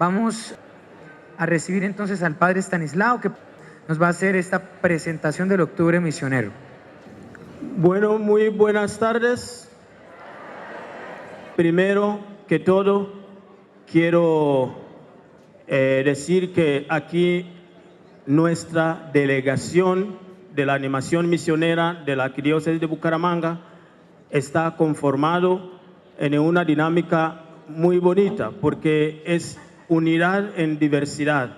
Vamos a recibir entonces al Padre Estanislao, que nos va a hacer esta presentación del Octubre Misionero. Bueno, muy buenas tardes. Primero que todo, quiero decir que aquí nuestra delegación de la animación misionera de la Arquidiócesis de Bucaramanga está conformado en una dinámica muy bonita, porque es unidad en diversidad.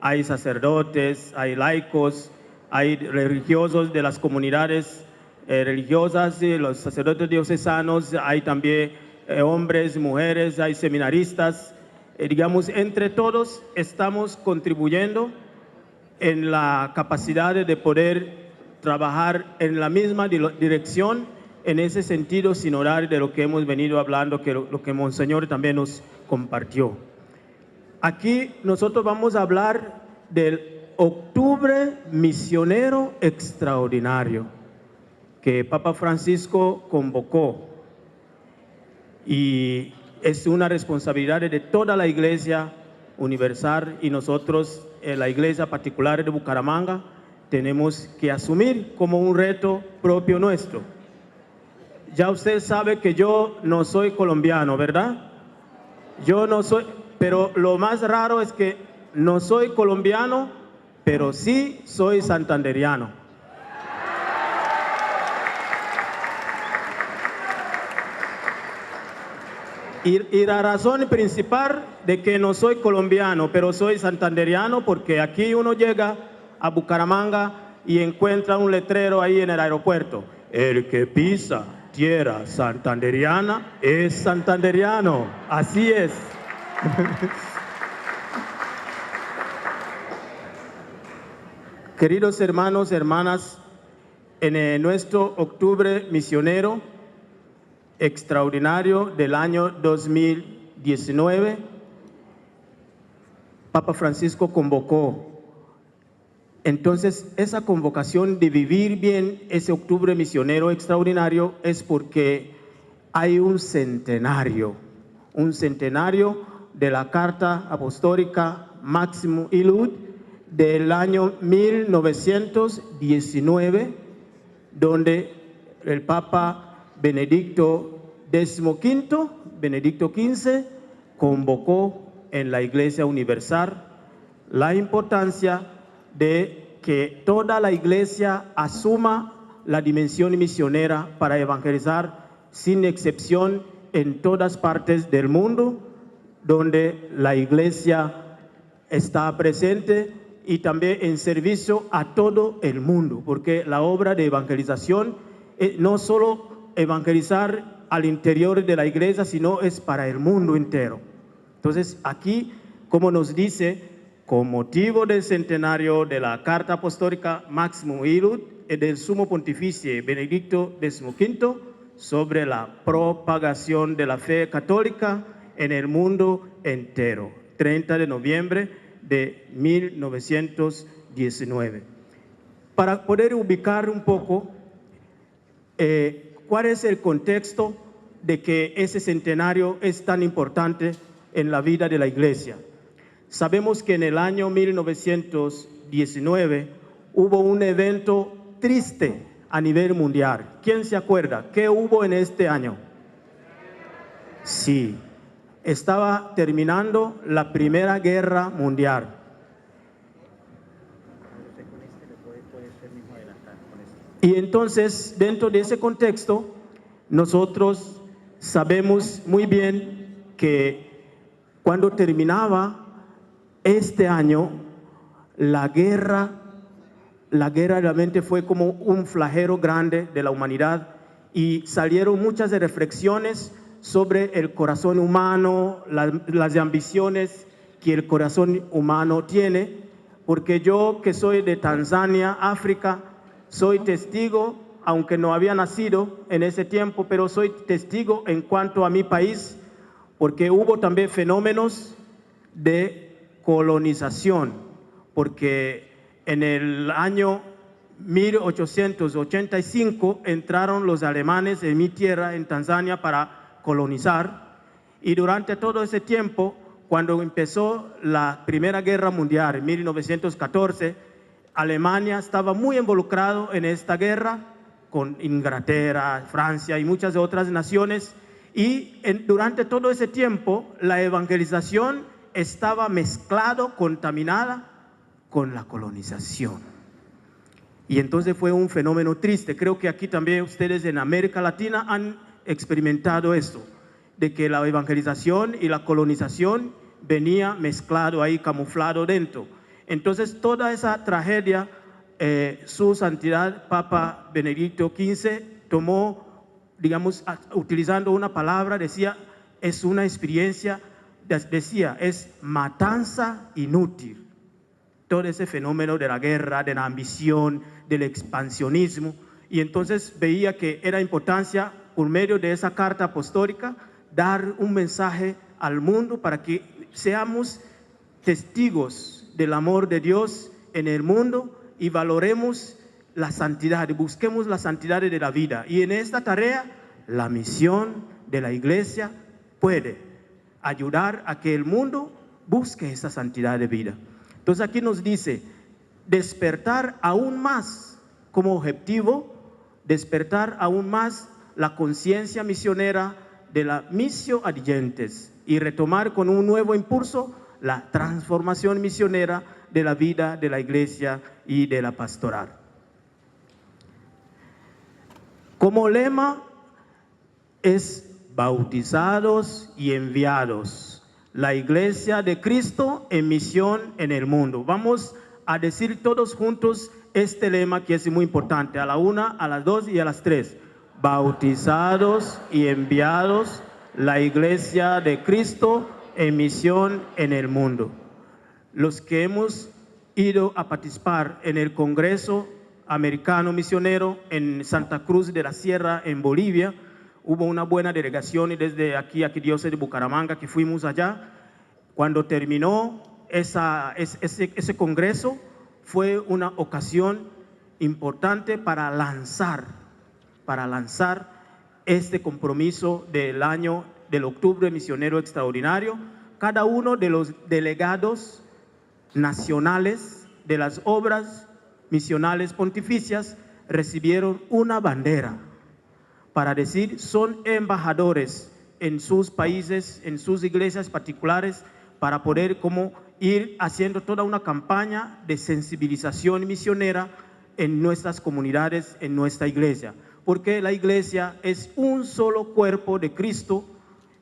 Hay sacerdotes, hay laicos, hay religiosos de las comunidades religiosas, los sacerdotes diocesanos, hay también hombres, mujeres, hay seminaristas. Digamos, entre todos estamos contribuyendo en la capacidad de poder trabajar en la misma dirección, en ese sentido sinodal de lo que hemos venido hablando, que lo que Monseñor también nos compartió. Aquí nosotros vamos a hablar del Octubre Misionero Extraordinario que Papa Francisco convocó, y es una responsabilidad de toda la Iglesia universal, y nosotros en la Iglesia particular de Bucaramanga tenemos que asumir como un reto propio nuestro. Ya usted sabe que yo no soy colombiano, ¿verdad? Yo no soy, pero lo más raro es que no soy colombiano, pero sí soy santanderiano. Y la razón principal de que no soy colombiano, pero soy santanderiano, porque aquí uno llega a Bucaramanga y encuentra un letrero ahí en el aeropuerto: el que pisa tierra santanderiana es santanderiano. Así es. Queridos hermanos, hermanas, en nuestro Octubre Misionero Extraordinario del año 2019, Papa Francisco convocó. Entonces, esa convocación de vivir bien ese Octubre Misionero Extraordinario es porque hay un centenario de la Carta Apostólica Maximus Illud del año 1919, donde el Papa Benedicto XV convocó en la Iglesia Universal la importancia de que toda la Iglesia asuma la dimensión misionera para evangelizar sin excepción en todas partes del mundo donde la Iglesia está presente, y también en servicio a todo el mundo, porque la obra de evangelización es no solo evangelizar al interior de la Iglesia, sino es para el mundo entero. Entonces aquí, como nos dice, con motivo del centenario de la Carta Apostólica Maximus Illud del Sumo Pontífice Benedicto XV sobre la propagación de la fe católica en el mundo entero, 30 de noviembre de 1919. Para poder ubicar un poco cuál es el contexto de que ese centenario es tan importante en la vida de la Iglesia. Sabemos que en el año 1919 hubo un evento triste a nivel mundial. ¿Quién se acuerda? ¿Qué hubo en este año? Sí, estaba terminando la Primera Guerra Mundial. Y entonces, dentro de ese contexto, nosotros sabemos muy bien que cuando terminaba este año, la guerra realmente fue como un flagelo grande de la humanidad, y salieron muchas reflexiones sobre el corazón humano, las ambiciones que el corazón humano tiene, porque yo, que soy de Tanzania, África, soy testigo, aunque no había nacido en ese tiempo, pero soy testigo en cuanto a mi país, porque hubo también fenómenos de colonización, porque en el año 1885 entraron los alemanes en mi tierra, en Tanzania, para colonizar, y durante todo ese tiempo, cuando empezó la Primera Guerra Mundial en 1914, Alemania estaba muy involucrado en esta guerra con Inglaterra, Francia y muchas otras naciones, y durante todo ese tiempo la evangelización estaba mezclado, contaminada con la colonización. Y entonces fue un fenómeno triste. Creo que aquí también ustedes en América Latina han experimentado esto, de que la evangelización y la colonización venía mezclado ahí, camuflado dentro. Entonces toda esa tragedia, su santidad Papa Benedicto XV tomó, digamos, utilizando una palabra, decía, es una experiencia, decía, es matanza inútil. Todo ese fenómeno de la guerra, de la ambición, del expansionismo, y entonces veía que era importancia, por medio de esa carta apostólica, dar un mensaje al mundo para que seamos testigos del amor de Dios en el mundo y valoremos la santidad, busquemos la santidad de la vida. Y en esta tarea, la misión de la iglesia puede ayudar a que el mundo busque esa santidad de vida. Entonces aquí nos dice, despertar aún más como objetivo, despertar aún más la conciencia misionera de la missio ad gentes y retomar con un nuevo impulso la transformación misionera de la vida de la iglesia y de la pastoral. Como lema es bautizados y enviados, la iglesia de Cristo en misión en el mundo. Vamos a decir todos juntos este lema que es muy importante, a la 1, a las 2 y a las 3. Bautizados y enviados, la iglesia de Cristo en misión en el mundo. Los que hemos ido a participar en el Congreso Americano Misionero en Santa Cruz de la Sierra, en Bolivia, hubo una buena delegación y desde aquí diócesis de Bucaramanga que fuimos allá. Cuando terminó ese congreso, fue una ocasión importante para lanzar este compromiso del año del Octubre Misionero Extraordinario. Cada uno de los delegados nacionales de las obras misionales pontificias recibieron una bandera para decir son embajadores en sus países, en sus iglesias particulares, para poder como ir haciendo toda una campaña de sensibilización misionera en nuestras comunidades, en nuestra iglesia. Porque la iglesia es un solo cuerpo de Cristo.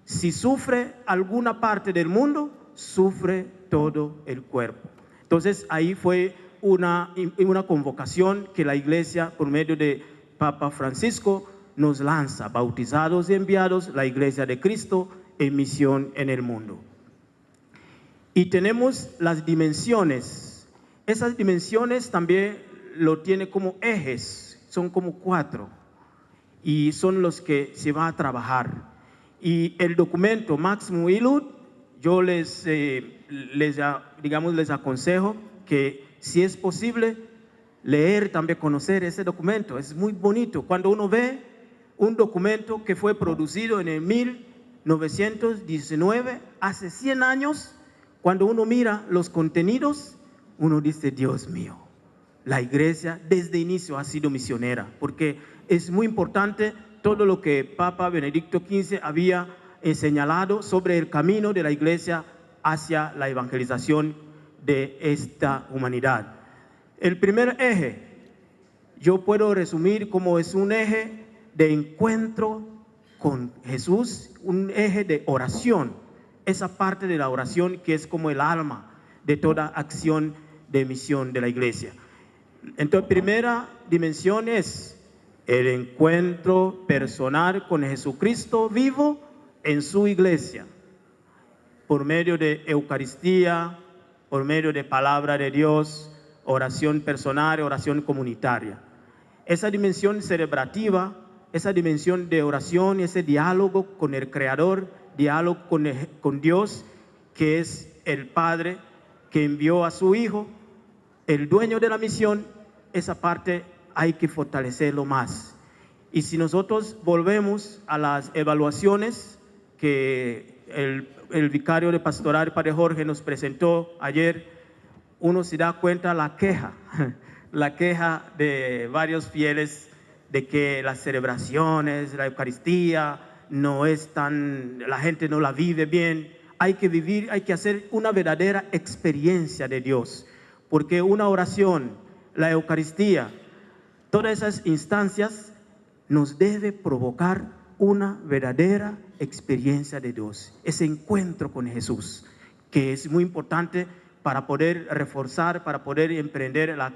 Si sufre alguna parte del mundo, sufre todo el cuerpo. Entonces ahí fue una convocación que la iglesia, por medio de Papa Francisco, nos lanza, bautizados y enviados, la iglesia de Cristo en misión en el mundo. Y tenemos las dimensiones. Esas dimensiones también lo tiene como ejes, son como 4, y son los que se va a trabajar. Y el documento Maximum Illud, yo les aconsejo que si es posible leer, también conocer ese documento. Es muy bonito cuando uno ve un documento que fue producido en el 1919, hace 100 años. Cuando uno mira los contenidos, uno dice, Dios mío, la iglesia desde inicio ha sido misionera, porque es muy importante todo lo que Papa Benedicto XV había señalado sobre el camino de la iglesia hacia la evangelización de esta humanidad. El primer eje, yo puedo resumir como es un eje de encuentro con Jesús, un eje de oración, esa parte de la oración que es como el alma de toda acción de misión de la iglesia. Entonces, primera dimensión es el encuentro personal con Jesucristo vivo en su iglesia, por medio de Eucaristía, por medio de palabra de Dios, oración personal, oración comunitaria. Esa dimensión celebrativa, esa dimensión de oración, ese diálogo con el Creador, diálogo con Dios, que es el Padre que envió a su Hijo, el dueño de la misión, esa parte hay que fortalecerlo más. Y si nosotros volvemos a las evaluaciones que el vicario de pastoral, Padre Jorge, nos presentó ayer, uno se da cuenta la queja de varios fieles de que las celebraciones, la Eucaristía, no es tan, la gente no la vive bien. Hay que vivir, hay que hacer una verdadera experiencia de Dios, porque una oración, la Eucaristía, todas esas instancias nos debe provocar una verdadera experiencia de Dios, ese encuentro con Jesús, que es muy importante para poder reforzar, para poder emprender la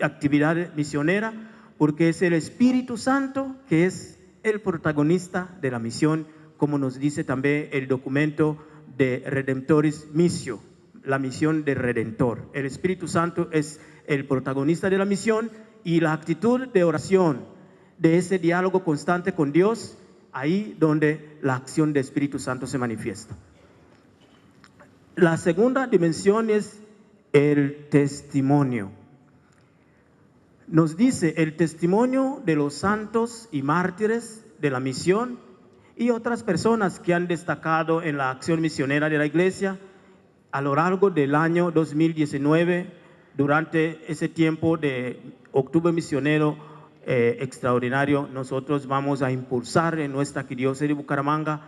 actividad misionera, porque es el Espíritu Santo que es el protagonista de la misión, como nos dice también el documento de Redemptoris Missio, la misión del Redentor. El Espíritu Santo es el protagonista de la misión y la actitud de oración, de ese diálogo constante con Dios, ahí donde la acción del Espíritu Santo se manifiesta. La segunda dimensión es el testimonio. Nos dice el testimonio de los santos y mártires de la misión y otras personas que han destacado en la acción misionera de la Iglesia a lo largo del año 2019, durante ese tiempo de Octubre Misionero Extraordinario. Nosotros vamos a impulsar en nuestra arquidiócesis de Bucaramanga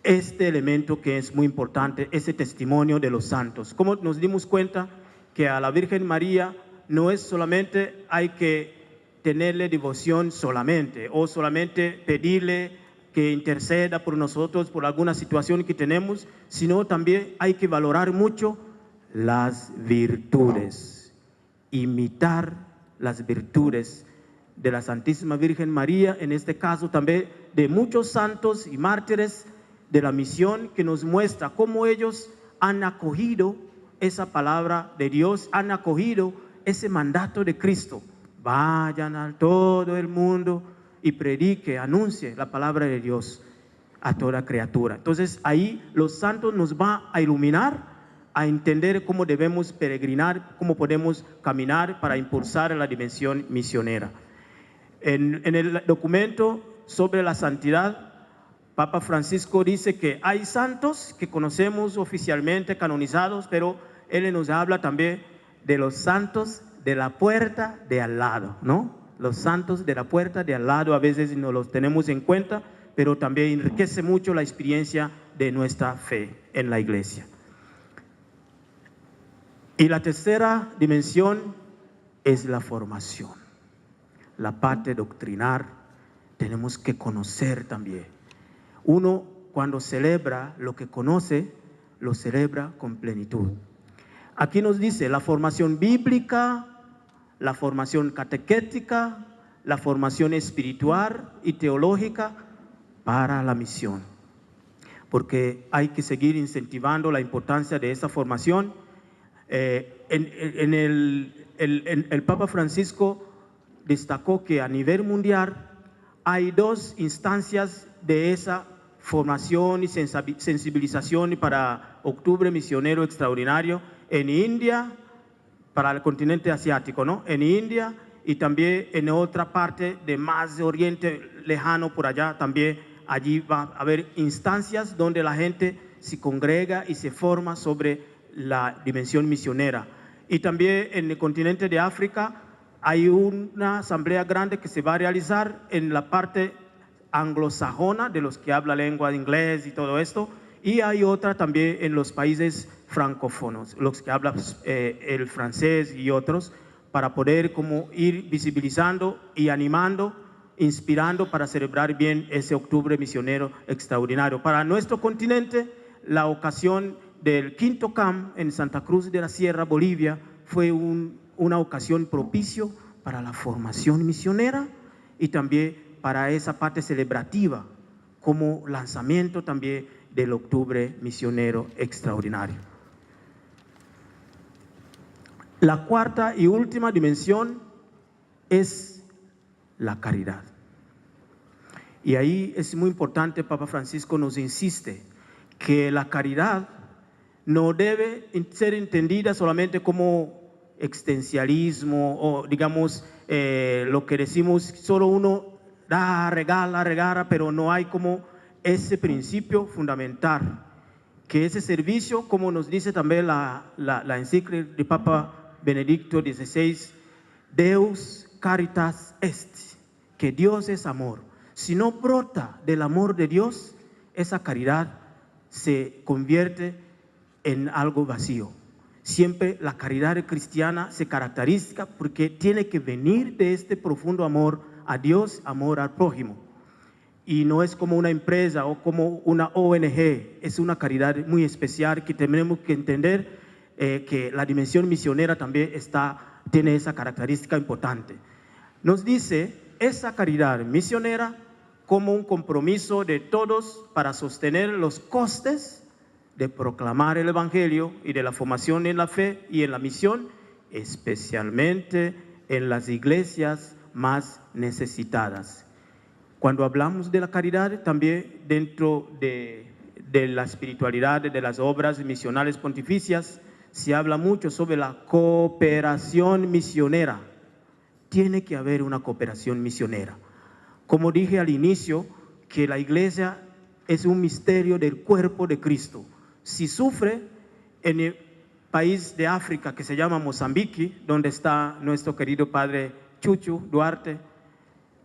este elemento que es muy importante, ese testimonio de los santos. Como nos dimos cuenta que a la Virgen María no es solamente hay que tenerle devoción solamente o solamente pedirle que interceda por nosotros por alguna situación que tenemos, sino también hay que valorar mucho las virtudes, imitar las virtudes de la Santísima Virgen María, en este caso también de muchos santos y mártires de la misión, que nos muestra cómo ellos han acogido esa palabra de Dios, han acogido ese mandato de Cristo. Vayan a todo el mundo y predique, anuncie la palabra de Dios a toda criatura. Entonces ahí los santos nos va a iluminar, a entender cómo debemos peregrinar, cómo podemos caminar para impulsar la dimensión misionera. En el documento sobre la santidad, Papa Francisco dice que hay santos que conocemos oficialmente canonizados, pero él nos habla también de los santos de la puerta de al lado, ¿no? Los santos de la puerta de al lado a veces no los tenemos en cuenta, pero también enriquece mucho la experiencia de nuestra fe en la Iglesia. Y la tercera dimensión es la formación, la parte doctrinal. Tenemos que conocer también. Uno, cuando celebra lo que conoce, lo celebra con plenitud. Aquí nos dice la formación bíblica, la formación catequética, la formación espiritual y teológica para la misión, porque hay que seguir incentivando la importancia de esa formación. El Papa Francisco destacó que a nivel mundial hay dos instancias de esa formación y sensibilización para Octubre Misionero Extraordinario: en India, para el continente asiático, ¿no? En India, y también en otra parte de más de Oriente lejano, por allá también. Allí va a haber instancias donde la gente se congrega y se forma sobre la dimensión misionera. Y también en el continente de África hay una asamblea grande que se va a realizar en la parte anglosajona, de los que hablan lengua de inglés y todo esto, y hay otra también en los países francófonos, los que hablan el francés y otros, para poder como ir visibilizando y animando, inspirando para celebrar bien ese Octubre Misionero Extraordinario. Para nuestro continente, la ocasión del quinto CAM en Santa Cruz de la Sierra, Bolivia, fue una ocasión propicio para la formación misionera y también para esa parte celebrativa, como lanzamiento también del Octubre Misionero Extraordinario. La cuarta y última dimensión es la caridad. Y ahí es muy importante, Papa Francisco nos insiste que la caridad no debe ser entendida solamente como existencialismo o digamos lo que decimos, solo uno da, regala, pero no hay como ese principio fundamental, que ese servicio, como nos dice también la encíclica de Papa Benedicto XVI, Deus caritas est, que Dios es amor. Si no brota del amor de Dios, esa caridad se convierte en algo vacío. Siempre la caridad cristiana se caracteriza porque tiene que venir de este profundo amor a Dios, amor al prójimo. Y no es como una empresa o como una ONG, es una caridad muy especial que tenemos que entender que la dimensión misionera también tiene esa característica importante. Nos dice esa caridad misionera como un compromiso de todos para sostener los costes de proclamar el Evangelio y de la formación en la fe y en la misión, especialmente en las iglesias más necesitadas. Cuando hablamos de la caridad, también dentro de la espiritualidad, de las obras misionales pontificias, se habla mucho sobre la cooperación misionera. Tiene que haber una cooperación misionera. Como dije al inicio, que la iglesia es un misterio del cuerpo de Cristo. Si sufre en el país de África que se llama Mozambique, donde está nuestro querido padre Chuchu Duarte,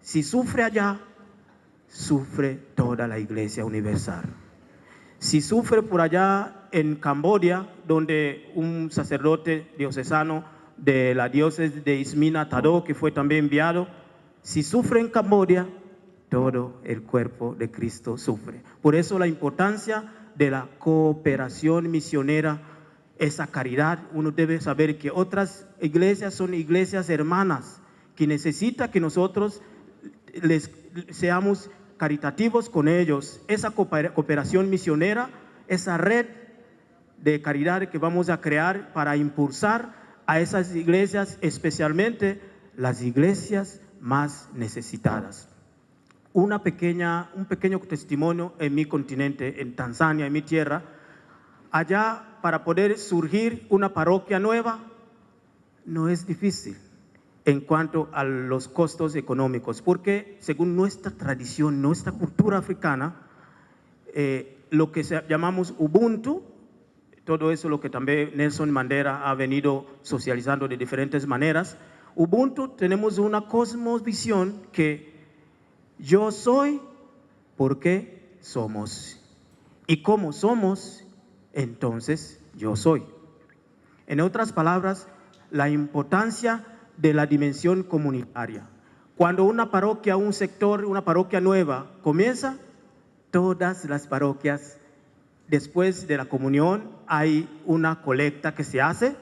si sufre allá, sufre toda la iglesia universal. Si sufre por allá en Camboya, donde un sacerdote diocesano de la diócesis de Ismina Tadó, que fue también enviado, si sufre en Camboya, todo el cuerpo de Cristo sufre. Por eso la importancia de la cooperación misionera, esa caridad. Uno debe saber que otras iglesias son iglesias hermanas, que necesita que nosotros seamos caritativos con ellos. Esa cooperación misionera, esa red de caridad que vamos a crear para impulsar a esas iglesias, especialmente las iglesias más necesitadas. Un pequeño testimonio en mi continente, en Tanzania, en mi tierra. Allá, para poder surgir una parroquia nueva, no es difícil en cuanto a los costos económicos, porque según nuestra tradición, nuestra cultura africana, lo que llamamos Ubuntu, todo eso lo que también Nelson Mandela ha venido socializando de diferentes maneras. Ubuntu, tenemos una cosmovisión que yo soy porque somos, y como somos, entonces yo soy. En otras palabras, la importancia de la dimensión comunitaria. Cuando una parroquia, un sector, una parroquia nueva comienza, todas las parroquias, después de la comunión, hay una colecta que se hace,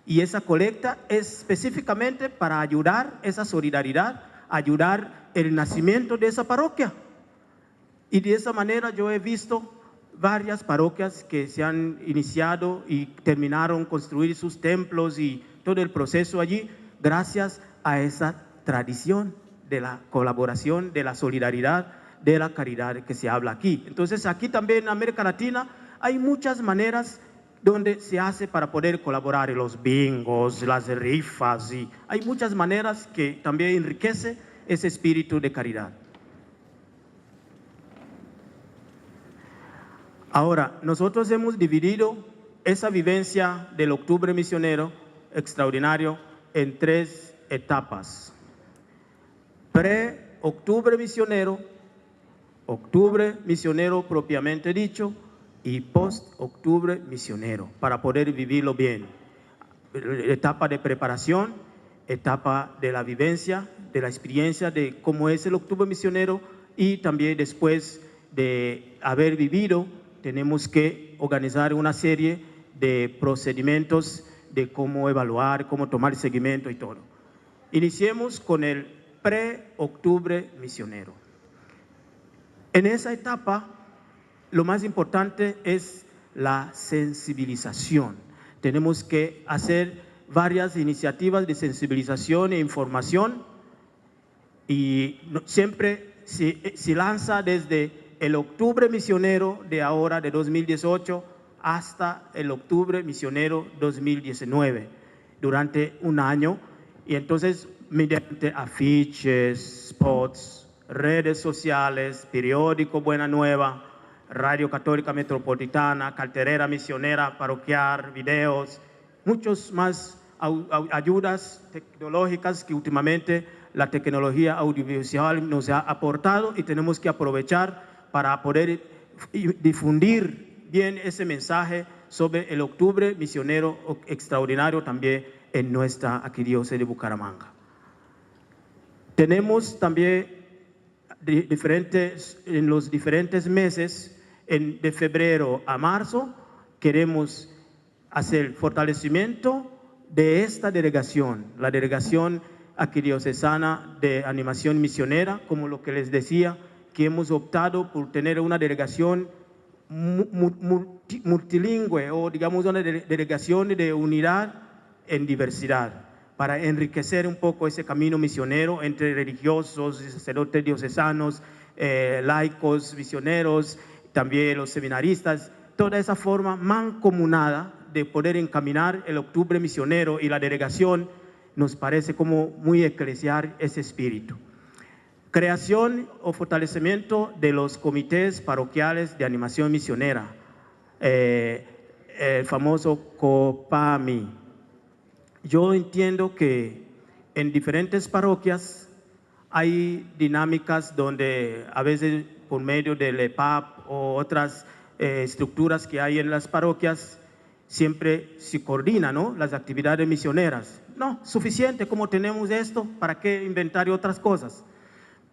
y esa colecta es específicamente para ayudar esa solidaridad, ayudar el nacimiento de esa parroquia. Y de esa manera yo he visto varias parroquias que se han iniciado y terminaron construir sus templos y todo el proceso allí, gracias a esa tradición de la colaboración, de la solidaridad, de la caridad que se habla aquí. Entonces aquí también en América Latina hay muchas maneras donde se hace para poder colaborar, en los bingos, las rifas, y hay muchas maneras que también enriquece ese espíritu de caridad. Ahora, nosotros hemos dividido esa vivencia del octubre misionero extraordinario en 3 etapas. Pre-octubre misionero, octubre misionero propiamente dicho, y post-octubre misionero, para poder vivirlo bien. Etapa de preparación, etapa de la vivencia, de la experiencia de cómo es el octubre misionero, y también después de haber vivido, tenemos que organizar una serie de procedimientos de cómo evaluar, cómo tomar seguimiento y todo. Iniciemos con el pre-octubre misionero. En esa etapa, lo más importante es la sensibilización. Tenemos que hacer varias iniciativas de sensibilización e información, y siempre se lanza desde el octubre misionero de ahora, de 2018, hasta el octubre misionero 2019, durante un año. Y entonces, mediante afiches, spots, redes sociales, periódico Buena Nueva, Radio Católica Metropolitana, Carterera Misionera Parroquial, videos, muchos más ayudas tecnológicas que últimamente la tecnología audiovisual nos ha aportado y tenemos que aprovechar para poder difundir bien ese mensaje sobre el octubre misionero extraordinario también en nuestra arquidiócesis de Bucaramanga. Tenemos también en los diferentes meses, de febrero a marzo, queremos hacer fortalecimiento de esta delegación, la delegación arquidiocesana de animación misionera, como lo que les decía, que hemos optado por tener una delegación multilingüe o digamos una delegación de unidad en diversidad, para enriquecer un poco ese camino misionero entre religiosos, sacerdotes diocesanos, laicos, misioneros, también los seminaristas, toda esa forma mancomunada de poder encaminar el octubre misionero y la delegación nos parece como muy eclesial ese espíritu. Creación o fortalecimiento de los comités parroquiales de animación misionera, el famoso COPAMI. Yo entiendo que en diferentes parroquias hay dinámicas donde a veces por medio del EPAP o otras estructuras que hay en las parroquias siempre se coordinan, ¿no?, las actividades misioneras. No, suficiente como tenemos esto, ¿para qué inventar otras cosas?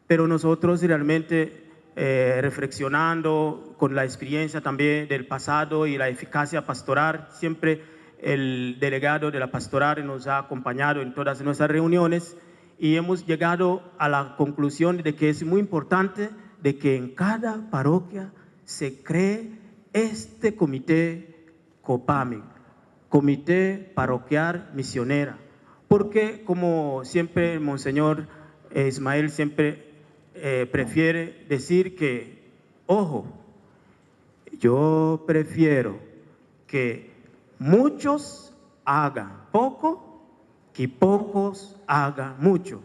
Pero nosotros realmente reflexionando con la experiencia también del pasado y la eficacia pastoral, siempre el delegado de la pastoral nos ha acompañado en todas nuestras reuniones y hemos llegado a la conclusión de que es muy importante de que en cada parroquia se cree este comité COPAMI, Comité Parroquial Misionera, porque como siempre el Monseñor Ismael siempre prefiere decir que, ojo, yo prefiero que muchos hagan poco que pocos hagan mucho,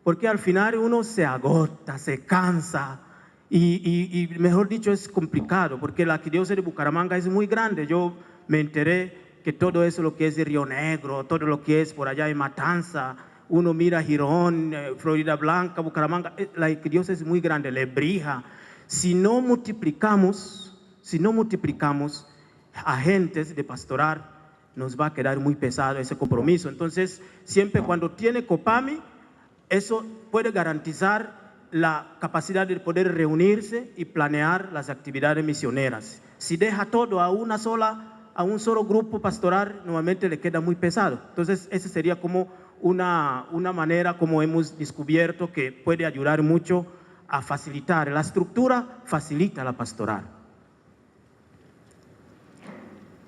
porque al final uno se agota, se cansa y mejor dicho es complicado, porque la arquidiócesis de Bucaramanga es muy grande. Yo me enteré que todo eso lo que es de Río Negro, todo lo que es por allá en Matanza, uno mira Girón, Florida Blanca, Bucaramanga, la arquidiócesis es muy grande, Lebrija. Si no multiplicamos agentes de pastoral, nos va a quedar muy pesado ese compromiso. Entonces, siempre cuando tiene COPAMI, eso puede garantizar la capacidad de poder reunirse y planear las actividades misioneras. Si deja todo a un solo grupo pastoral, normalmente le queda muy pesado. Entonces, esa sería como una manera como hemos descubierto que puede ayudar mucho a facilitar. La estructura facilita la pastoral.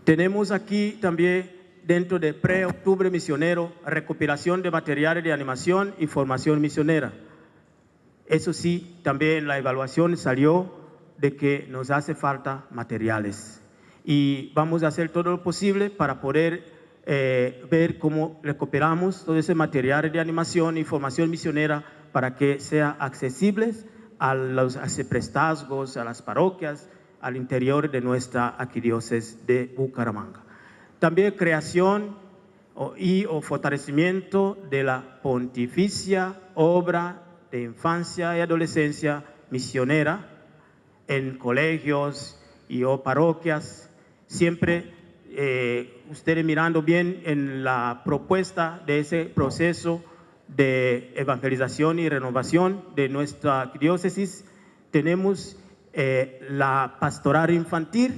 Tenemos aquí también, dentro de pre-octubre misionero, recopilación de materiales de animación y formación misionera. Eso sí, también la evaluación salió de que nos hace falta materiales y vamos a hacer todo lo posible para poder ver cómo recuperamos todo ese material de animación y formación misionera para que sea accesible a los arciprestazgos, a las parroquias, al interior de nuestra arquidiócesis de Bucaramanga. También creación o fortalecimiento de la pontificia obra de infancia y adolescencia misionera en colegios y o parroquias. Siempre ustedes mirando bien en la propuesta de ese proceso de evangelización y renovación de nuestra diócesis, tenemos la pastoral infantil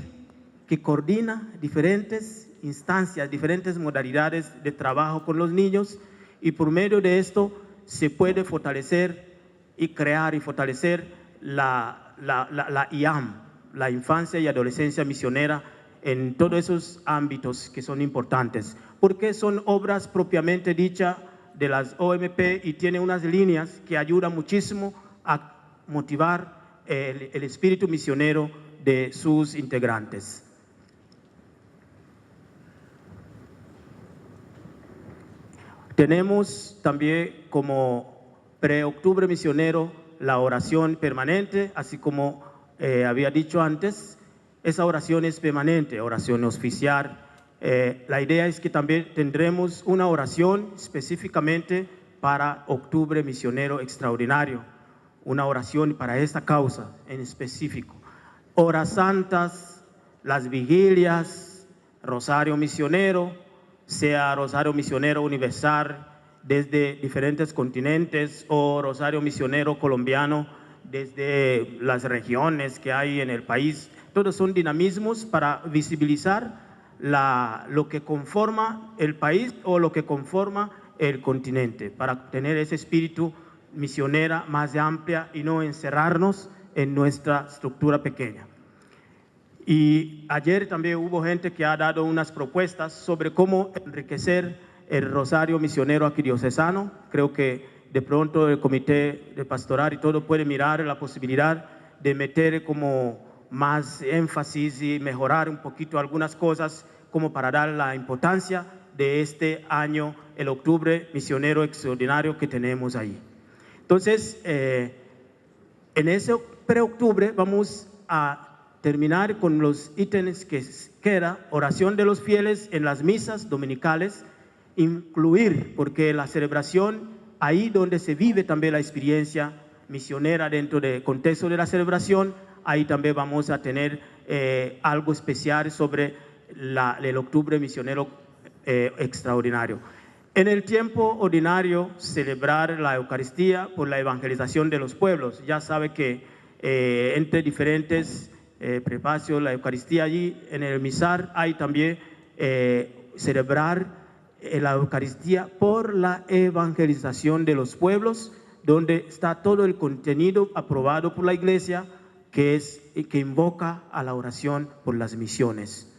que coordina diferentes instancias, diferentes modalidades de trabajo con los niños, y por medio de esto se puede fortalecer y crear y fortalecer la IAM, la infancia y adolescencia misionera, en todos esos ámbitos que son importantes, porque son obras propiamente dichas de las OMP y tiene unas líneas que ayudan muchísimo a motivar el espíritu misionero de sus integrantes. Tenemos también como pre-octubre misionero la oración permanente, así como había dicho antes, esa oración es permanente, oración oficial. La idea es que también tendremos una oración específicamente para Octubre Misionero Extraordinario, una oración para esta causa en específico. Horas santas, las vigilias, Rosario Misionero, sea Rosario Misionero Universal desde diferentes continentes o Rosario Misionero colombiano desde las regiones que hay en el país. Todos son dinamismos para visibilizar lo que conforma el país o lo que conforma el continente, para tener ese espíritu misionera más amplia y no encerrarnos en nuestra estructura pequeña. Y ayer también hubo gente que ha dado unas propuestas sobre cómo enriquecer el Rosario Misionero arquidiocesano. Creo que de pronto el comité de pastoral y todo puede mirar la posibilidad de meter como más énfasis y mejorar un poquito algunas cosas como para dar la importancia de este año, el Octubre Misionero Extraordinario que tenemos ahí. Entonces, en ese pre-octubre vamos a terminar con los ítems que queda, oración de los fieles en las misas dominicales, incluir, porque la celebración, ahí donde se vive también la experiencia misionera dentro del contexto de la celebración, ahí también vamos a tener algo especial sobre el Octubre Misionero Extraordinario. En el tiempo ordinario, celebrar la Eucaristía por la evangelización de los pueblos. Ya sabe que entre diferentes prefacios, la Eucaristía allí en el misal hay también celebrar la Eucaristía por la evangelización de los pueblos, donde está todo el contenido aprobado por la Iglesia que invoca a la oración por las misiones,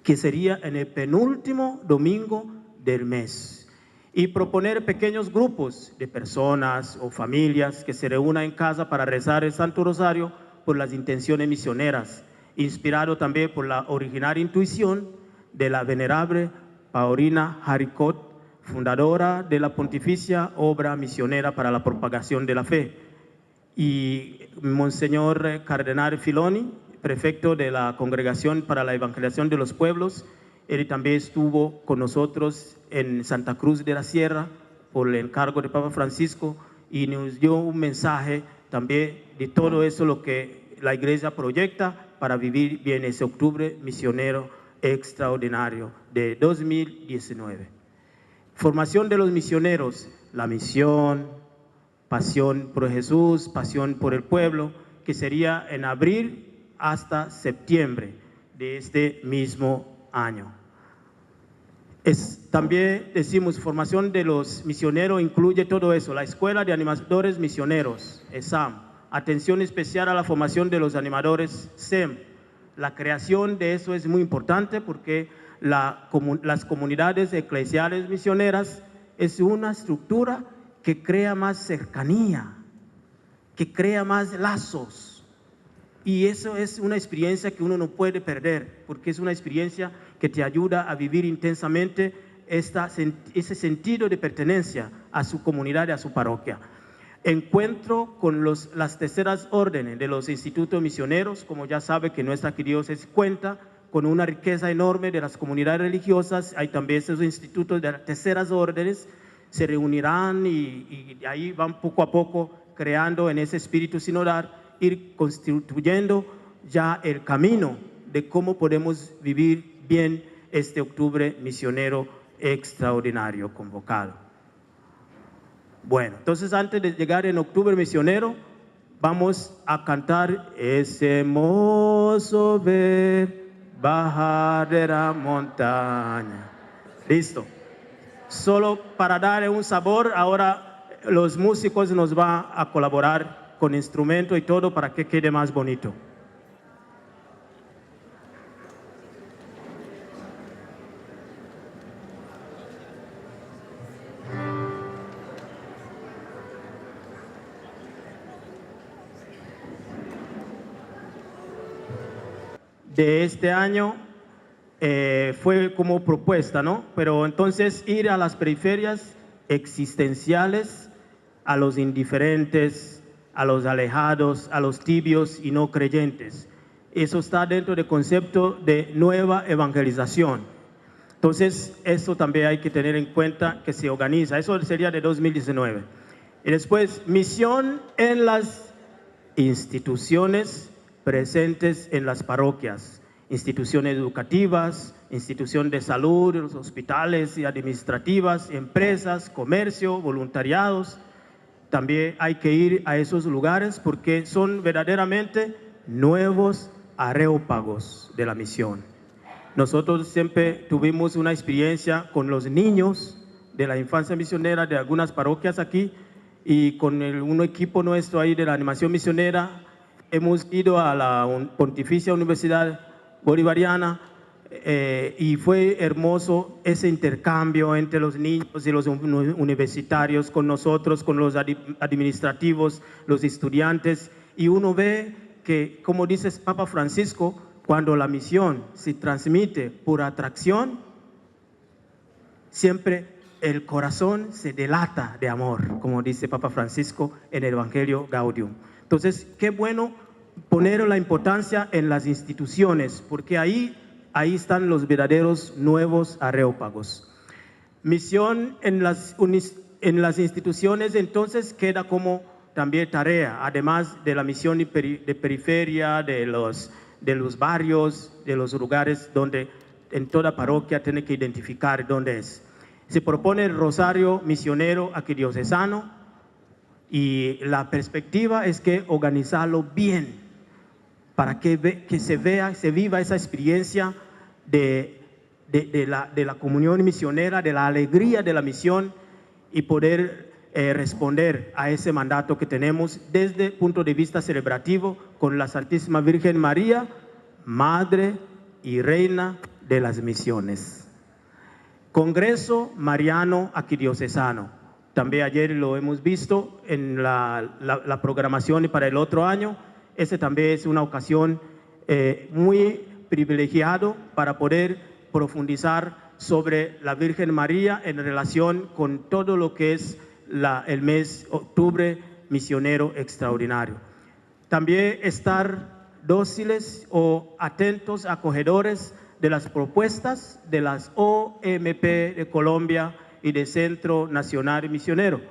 que sería en el penúltimo domingo del mes, y proponer pequeños grupos de personas o familias que se reúnan en casa para rezar el Santo Rosario por las intenciones misioneras, inspirado también por la originaria intuición de la venerable Paulina Haricot, fundadora de la Pontificia Obra Misionera para la Propagación de la Fe, y Monseñor Cardenal Filoni, prefecto de la Congregación para la Evangelización de los Pueblos. Él también estuvo con nosotros en Santa Cruz de la Sierra por el encargo de Papa Francisco y nos dio un mensaje también de todo eso lo que la Iglesia proyecta para vivir bien ese Octubre Misionero Extraordinario de 2019. Formación de los misioneros, la misión, pasión por Jesús, pasión por el pueblo, que sería en abril hasta septiembre de este mismo año. También decimos, formación de los misioneros incluye todo eso, la Escuela de Animadores Misioneros, ESAM, atención especial a la formación de los animadores SEM. La creación de eso es muy importante porque las comunidades eclesiales misioneras es una estructura que crea más cercanía, que crea más lazos. Y eso es una experiencia que uno no puede perder, porque es una experiencia que te ayuda a vivir intensamente ese sentido de pertenencia a su comunidad y a su parroquia. Encuentro con las terceras órdenes de los institutos misioneros, como ya sabe que nuestra diócesis cuenta con una riqueza enorme de las comunidades religiosas. Hay también esos institutos de las terceras órdenes, se reunirán y ahí van poco a poco creando en ese espíritu sinodal, ir constituyendo ya el camino de cómo podemos vivir bien este Octubre Misionero Extraordinario convocado. Bueno, entonces antes de llegar en Octubre Misionero, vamos a cantar Es hermoso ver bajar de la montaña. Listo. Solo para darle un sabor, ahora los músicos nos van a colaborar con instrumento y todo para que quede más bonito. De este año fue como propuesta, ¿no? Pero entonces ir a las periferias existenciales, a los indiferentes a los alejados, a los tibios y no creyentes. Eso está dentro del concepto de nueva evangelización. Entonces, eso también hay que tener en cuenta que se organiza. Eso sería de 2019. Y después, misión en las instituciones presentes en las parroquias, instituciones educativas, instituciones de salud, los hospitales y administrativas, empresas, comercio, voluntariados. También hay que ir a esos lugares porque son verdaderamente nuevos areópagos de la misión. Nosotros siempre tuvimos una experiencia con los niños de la infancia misionera de algunas parroquias aquí y con un equipo nuestro ahí de la animación misionera hemos ido a la Pontificia Universidad Bolivariana y fue hermoso ese intercambio entre los niños y los universitarios con nosotros, con los administrativos, los estudiantes, y uno ve que, como dice Papa Francisco, cuando la misión se transmite por atracción, siempre el corazón se delata de amor, como dice Papa Francisco en el Evangelio Gaudium. Entonces, qué bueno poner la importancia en las instituciones, porque ahí están los verdaderos nuevos areópagos. Misión en las instituciones, entonces, queda como también tarea, además de la misión de periferia, de los barrios, de los lugares donde en toda parroquia tiene que identificar dónde es. Se propone el rosario misionero arquidiocesano y la perspectiva es que organizarlo bien para que se viva esa experiencia de la comunión misionera, de la alegría de la misión y poder responder a ese mandato que tenemos desde el punto de vista celebrativo con la Santísima Virgen María, Madre y Reina de las Misiones. Congreso Mariano Arquidiocesano. También ayer lo hemos visto en la programación para el otro año. Ese también es una ocasión muy privilegiada para poder profundizar sobre la Virgen María en relación con todo lo que es el mes octubre misionero extraordinario. También estar dóciles o atentos, acogedores de las propuestas de las OMP de Colombia y de Centro Nacional Misionero.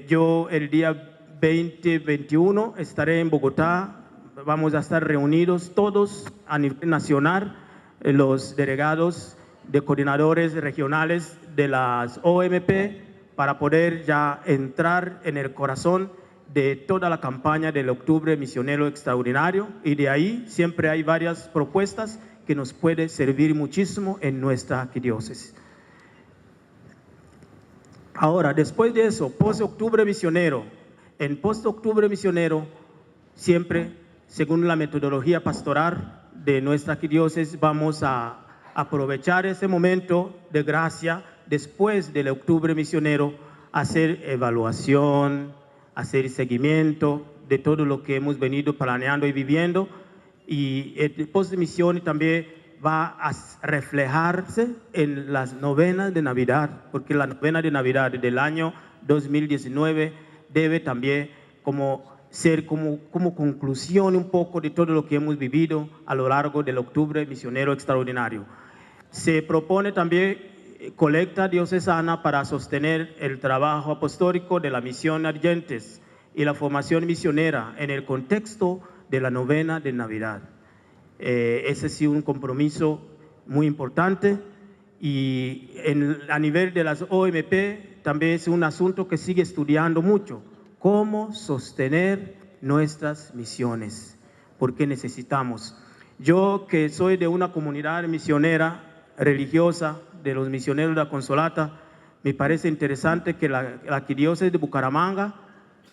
Yo el día 20-21 estaré en Bogotá, vamos a estar reunidos todos a nivel nacional, los delegados de coordinadores regionales de las OMP, para poder ya entrar en el corazón de toda la campaña del Octubre Misionero Extraordinario, y de ahí siempre hay varias propuestas que nos puede servir muchísimo en nuestra arquidiócesis. Ahora, después de eso, post-Octubre Misionero. En post-Octubre Misionero, siempre, según la metodología pastoral de nuestra arquidiócesis, vamos a aprovechar ese momento de gracia después del Octubre Misionero, hacer evaluación, hacer seguimiento de todo lo que hemos venido planeando y viviendo, y el post-misión también va a reflejarse en las novenas de Navidad, porque la novena de Navidad del año 2019 debe también ser como conclusión un poco de todo lo que hemos vivido a lo largo del Octubre Misionero Extraordinario. Se propone también colecta diocesana para sostener el trabajo apostólico de la misión Argentes y la formación misionera en el contexto de la novena de Navidad. Ese sí un compromiso muy importante, y a nivel de las OMP también es un asunto que sigue estudiando mucho, cómo sostener nuestras misiones, porque necesitamos. Yo, que soy de una comunidad misionera religiosa de los misioneros de la Consolata, me parece interesante que la arquidiócesis de Bucaramanga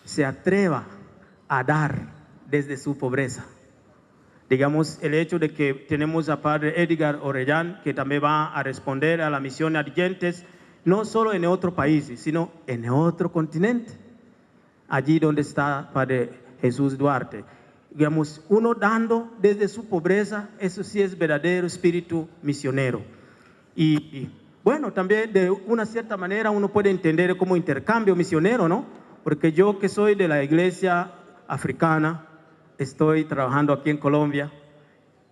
se atreva a dar desde su pobreza. Digamos, el hecho de que tenemos a Padre Edgar Orellán, que también va a responder a la misión Argentes, no solo en otro país, sino en otro continente, allí donde está Padre Jesús Duarte. Digamos, uno dando desde su pobreza, eso sí es verdadero espíritu misionero. Y bueno, también de una cierta manera uno puede entender como intercambio misionero, ¿no? porque yo que soy de la iglesia africana, estoy trabajando aquí en Colombia,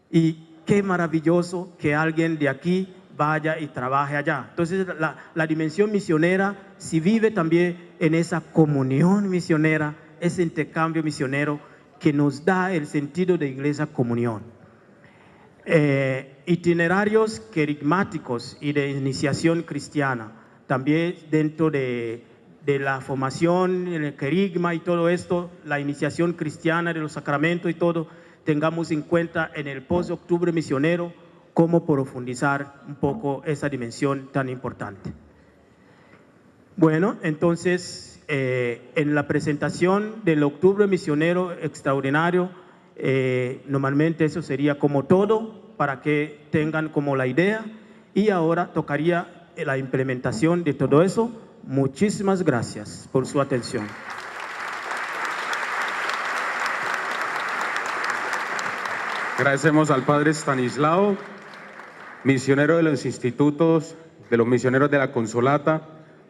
y qué maravilloso que alguien de aquí vaya y trabaje allá. Entonces la dimensión misionera si vive también en esa comunión misionera, ese intercambio misionero que nos da el sentido de iglesia comunión. Itinerarios querigmáticos y de iniciación cristiana, también dentro de la formación, el querigma y todo esto, la iniciación cristiana de los sacramentos y todo, tengamos en cuenta en el post-octubre misionero cómo profundizar un poco esa dimensión tan importante. Bueno, entonces, en la presentación del octubre misionero extraordinario, normalmente eso sería como todo, para que tengan como la idea, y ahora tocaría la implementación de todo eso. Muchísimas gracias por su atención. Agradecemos al Padre Stanislao, misionero de los institutos, de los misioneros de la Consolata,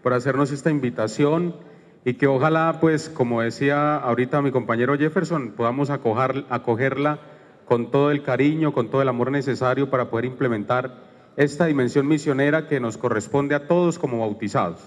por hacernos esta invitación y que ojalá, pues, como decía ahorita mi compañero Jefferson, podamos acogerla con todo el cariño, con todo el amor necesario para poder implementar esta dimensión misionera que nos corresponde a todos como bautizados.